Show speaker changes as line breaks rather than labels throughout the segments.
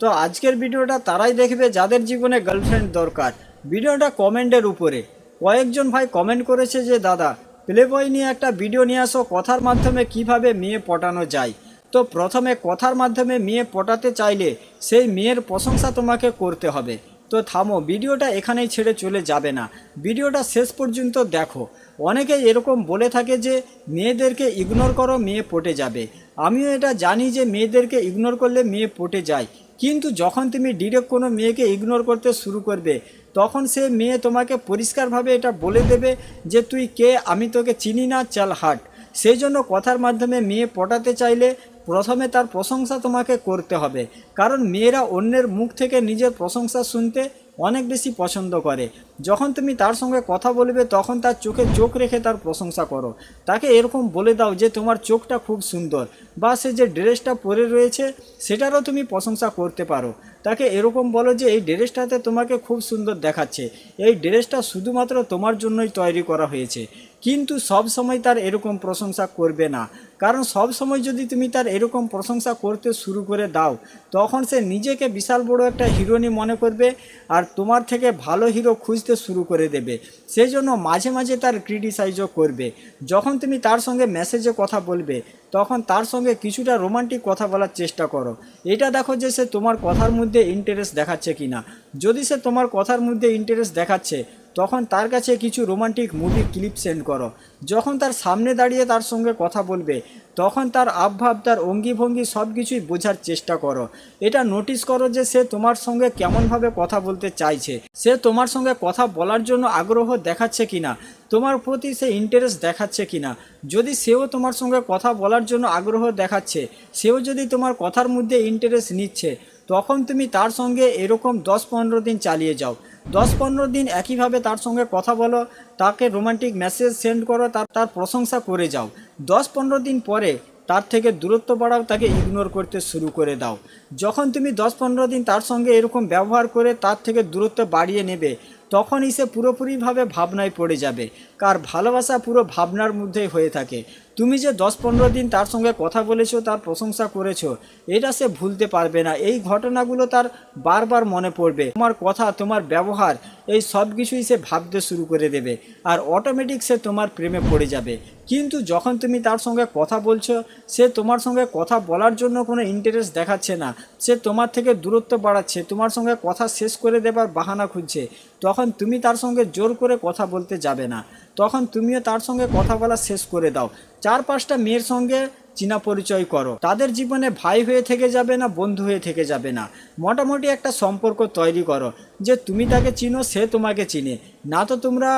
তো আজকের ভিডিওটা তারাই দেখবে যাদের জীবনে গার্লফ্রেন্ড দরকার। ভিডিওটা কমেন্টের উপরে কয়েকজন ভাই কমেন্ট করেছে যে দাদা প্লে বয় নিয়ে একটা ভিডিও নিয়ে আসো, কথার মাধ্যমে কিভাবে মেয়ে পটানো যায়। তো প্রথমে কথার মাধ্যমে মেয়ে পটাতে চাইলে সেই মেয়ের প্রশংসা তোমাকে করতে হবে। তো থামো, ভিডিওটা এখানেই ছেড়ে চলে যাবে না, ভিডিওটা শেষ পর্যন্ত দেখো। অনেকে এরকম বলে থাকে যে মেয়েদেরকে ইগনোর করো, মেয়ে পটে যাবে। আমিও এটা জানি যে মেয়েদেরকে ইগনোর করলে মেয়ে পটে যায়, কিন্তু যখন তুমি ডিরেক্ট কোনো মেয়েকে ইগনোর করতে শুরু করবে তখন সে মেয়ে তোমাকে পরিষ্কারভাবে এটা বলে দেবে যে তুই কে, আমি তোকে চিনি না, চল হাট। সেই জন্য কথার মাধ্যমে মেয়ে পটাতে চাইলে প্রথমে তার প্রশংসা তোমাকে করতে হবে, কারণ মেয়েরা অন্যের মুখ থেকে নিজের প্রশংসা শুনতে অনেক বেশি পছন্দ করে। যখন তুমি তার সঙ্গে কথা বলবে তখন তার চোখে চোখ রেখে তার প্রশংসা করো। তাকে এরকম বলে দাও যে তোমার চোখটা খুব সুন্দর, বা সে যে ড্রেসটা পরে রয়েছে সেটারও তুমি প্রশংসা করতে পারো। তাকে এরকম বলো যে এই ড্রেসটাতে তোমাকে খুব সুন্দর দেখাচ্ছে, এই ড্রেসটা শুধুমাত্র তোমার জন্যই তৈরি করা হয়েছে। কিন্তু সব সময় তার এরকম প্রশংসা করবে না, কারণ সব সময় যদি তুমি তার এরকম প্রশংসা করতে শুরু করে দাও তখন সে নিজেকে বিশাল বড় একটা হিরোইনি মনে করবে আর তোমার থেকে ভালো হিরো খুঁজতে শুরু করে দেবে। সেই জন্য মাঝে মাঝে তার ক্রিটিসাইজও করবে। যখন তুমি তার সঙ্গে মেসেজে কথা বলবে তখন তার সঙ্গে কিছুটা রোমান্টিক কথা বলার চেষ্টা করো। এটা দেখো যে সে তোমার কথার মধ্যে ইন্টারেস্ট দেখাচ্ছে কিনা। যদি সে তোমার কথার মধ্যে ইন্টারেস্ট দেখাচ্ছে তখন তার কাছে কিছু রোমান্টিক মুভি ক্লিপ সেন্ড করো। যখন তার সামনে দাঁড়িয়ে তার সঙ্গে কথা বলবে তখন তার আবভাব, তার অঙ্গিভঙ্গি সব কিছুই বোঝার চেষ্টা করো। এটা নোটিস করো যে সে তোমার সঙ্গে কেমনভাবে কথা বলতে চাইছে, সে তোমার সঙ্গে কথা বলার জন্য আগ্রহ দেখাচ্ছে কিনা, তোমার প্রতি সে ইন্টারেস্ট দেখাচ্ছে কিনা। যদি সেও তোমার সঙ্গে কথা বলার জন্য আগ্রহ দেখাচ্ছে, সেও যদি তোমার কথার মধ্যে ইন্টারেস্ট নিচ্ছে, তখন তুমি তার সঙ্গে এরকম 10-15 দিন চালিয়ে যাও। 10-15 দিন একইভাবে তার সঙ্গে কথা বলো, তাকে রোমান্টিক মেসেজ সেন্ড করো, তার প্রশংসা করে যাও। 10-15 দিন পরে তার থেকে দূরত্ব বাড়াও, তাকে ইগনোর করতে শুরু করে দাও। যখন তুমি 10-15 দিন তার সঙ্গে এরকম ব্যবহার করে তার থেকে দূরত্ব বাড়িয়ে নেবে তখনই সে পুরোপুরিভাবে ভাবনায় পড়ে যাবে। কার ভালোবাসা পুরো ভাবনার মধ্যেই হয়ে থাকে। তুমি যে 10-15 দিন তার সঙ্গে কথা বলেছো, তার প্রশংসা করেছো, এটা সে ভুলতে পারবে না। এই ঘটনাগুলো তার বারবার মনে পড়বে। তোমার কথা, তোমার ব্যবহার, এই সব কিছুই সে ভাবতে শুরু করে দেবে আর অটোমেটিক সে তোমার প্রেমে পড়ে যাবে। কিন্তু যখন তুমি তার সঙ্গে কথা বলছো, সে তোমার সঙ্গে কথা বলার জন্য কোনো ইন্টারেস্ট দেখাচ্ছে না, সে তোমার থেকে দূরত্ব বাড়াচ্ছে, তোমার সঙ্গে কথা শেষ করে দেবার বাহানা খুঁজছে, তখন তুমি তার সঙ্গে জোর করে কথা বলতে যাবে না। তখন তুমিও তার সঙ্গে কথা বলা শেষ করে দাও। 4-5টা মেয়ের সঙ্গে চিনা পরিচয় করো, তাদের জীবনে ভাই হয়ে থেকে যাবে না, বন্ধু হয়ে থেকে যাবে না, মোটামুটি একটা সম্পর্ক তৈরি করো যে তুমি তাকে চিনো, সে তোমাকে চিনে। না তো তোমরা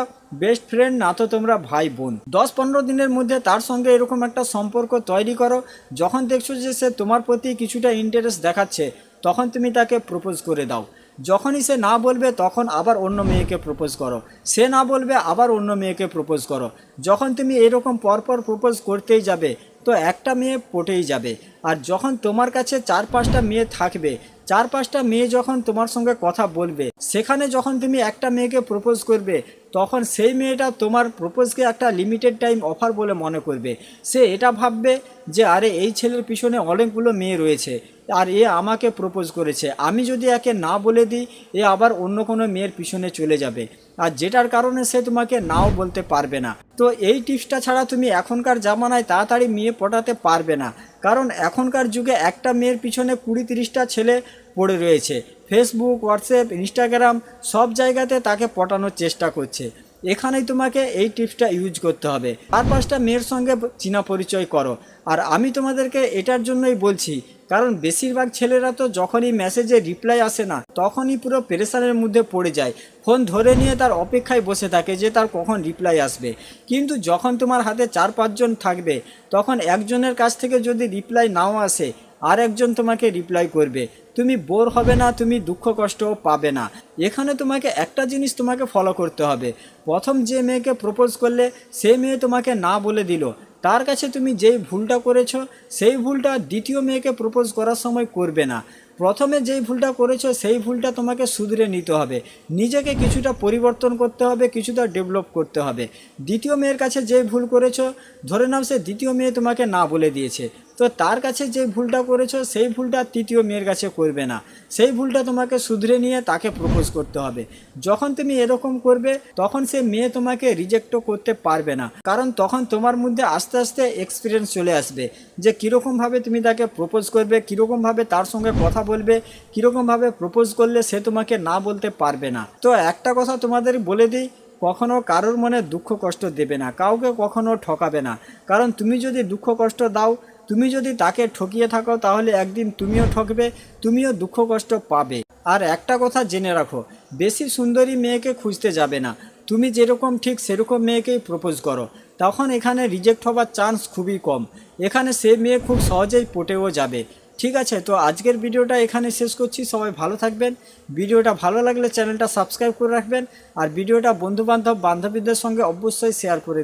বেস্ট ফ্রেন্ড, না তো তোমরা ভাই বোন। 10-15 দিনের মধ্যে তার সঙ্গে এরকম একটা সম্পর্ক তৈরি করো। যখন দেখছো যে সে তোমার প্রতি কিছুটা ইন্টারেস্ট দেখাচ্ছে তখন তুমি তাকে প্রপোজ করে দাও। যখনই সে না বলবে তখন আবার অন্য মেয়েকে প্রপোজ করো, সে না বলবে আবার অন্য মেয়েকে প্রপোজ করো। যখন তুমি এরকম পরপর প্রপোজ করতেই যাবে তো একটা মেয়ে পটেই যাবে। আর যখন তোমার কাছে 4-5টা মেয়ে থাকবে, 4-5টা মেয়ে যখন তোমার সঙ্গে কথা বলবে, সেখানে যখন তুমি একটা মেয়েকে প্রপোজ করবে তখন সেই মেয়েটা তোমার প্রপোজকে একটা লিমিটেড টাইম অফার বলে মনে করবে। সে এটা ভাববে যে আরে এই ছেলের পিছনে অনেকগুলো মেয়ে রয়েছে আর এ আমাকে প্রপোজ করেছে, আমি যদি একে না বলে দিই এ আবার অন্য কোনো মেয়ের পিছনে চলে যাবে, আর যেটার কারণে সে তোমাকে নাও বলতে পারবে না। তো এই টিপসটা ছাড়া তুমি এখনকার জামানায় তাড়াতাড়ি মেয়ে পটাতে পারবে না, কারণ এখনকার যুগে একটা মেয়ের পিছনে 20-30টা ছেলে পড়ে রয়েছে। ফেসবুক, হোয়াটসঅ্যাপ, ইনস্টাগ্রাম সব জায়গাতে তাকে পটানোর চেষ্টা করছে। এখানেই তোমাকে এই টিপসটা ইউজ করতে হবে। 4-5টা মেয়ের সঙ্গে চিনা পরিচয় করো। আর আমি তোমাদেরকে এটার জন্যই বলছি, কারণ বেশিরভাগ ছেলেরা তো যখনই মেসেজে রিপ্লাই আসে না তখনই পুরো পেরেশানের মধ্যে পড়ে যায়, ফোন ধরে নিয়ে তার অপেক্ষায় বসে থাকে যে তার কখন রিপ্লাই আসবে। কিন্তু যখন তোমার হাতে 4-5 জন থাকবে তখন একজনের কাছ থেকে যদি রিপ্লাই নাও আসে আর একজন তোমাকে রিপ্লাই করবে, তুমি বোর হবে না, তুমি দুঃখ কষ্টও পাবে না। এখানে তোমাকে একটা জিনিস তোমাকে ফলো করতে হবে। প্রথম যে মেয়েকে প্রপোজ করলে সেই মেয়ে তোমাকে না বলে দিল, তার কাছে তুমি যেই ভুলটা করেছো সেই ভুলটা দ্বিতীয় মেয়েকে প্রপোজ করার সময় করবে না। প্রথমে যেই ভুলটা করেছো সেই ভুলটা তোমাকে শুধরে নিতে হবে, নিজেকে কিছুটা পরিবর্তন করতে হবে, কিছুটা ডেভেলপ করতে হবে। দ্বিতীয় মেয়ের কাছে যে ভুল করেছো, ধরে নাও সে দ্বিতীয় মেয়ে তোমাকে না বলে দিয়েছে, তো তার কাছে যে ভুলটা করেছো সেই ভুলটা তৃতীয় মেয়ের কাছে করবে না, সেই ভুলটা তোমাকে শুধরে নিয়ে তাকে প্রপোজ করতে হবে। যখন তুমি এরকম করবে তখন সে মেয়ে তোমাকে রিজেক্টও করতে পারবে না, কারণ তখন তোমার মধ্যে আস্তে আস্তে এক্সপিরিয়েন্স চলে আসবে যে কীরকমভাবে তুমি তাকে প্রপোজ করবে, কীরকমভাবে তার সঙ্গে কথা বলবে, কীরকমভাবে প্রপোজ করলে সে তোমাকে না বলতে পারবে না। তো একটা কথা তোমাদের বলে দিই, কখনো কারোর মনে দুঃখ কষ্ট দেবে না, কাউকে কখনো ঠকাবে না, কারণ তুমি যদি দুঃখ কষ্ট দাও, তুমি যদি তাকে ঠকিয়ে থাকো, তাহলে একদিন তুমিও ঠকবে, তুমিও দুঃখ কষ্ট পাবে। আর একটা কথা জেনে রাখো, বেশি সুন্দরী মেয়েকে খুঁজতে যাবে না, তুমি যেরকম ঠিক সেরকম মেয়েকেই প্রপোজ করো, তখন এখানে রিজেক্ট হবার চান্স খুবই কম, এখানে সে মেয়ে খুব সহজেই পটেও যাবে। ঠিক আছে, তো আজকের ভিডিওটা এখানে শেষ করছি, সবাই ভালো থাকবেন। ভিডিওটা ভালো লাগলে চ্যানেলটা সাবস্ক্রাইব করে রাখবেন, আর ভিডিওটা বন্ধুবান্ধব বান্ধবীদের সঙ্গে অবশ্যই শেয়ার করে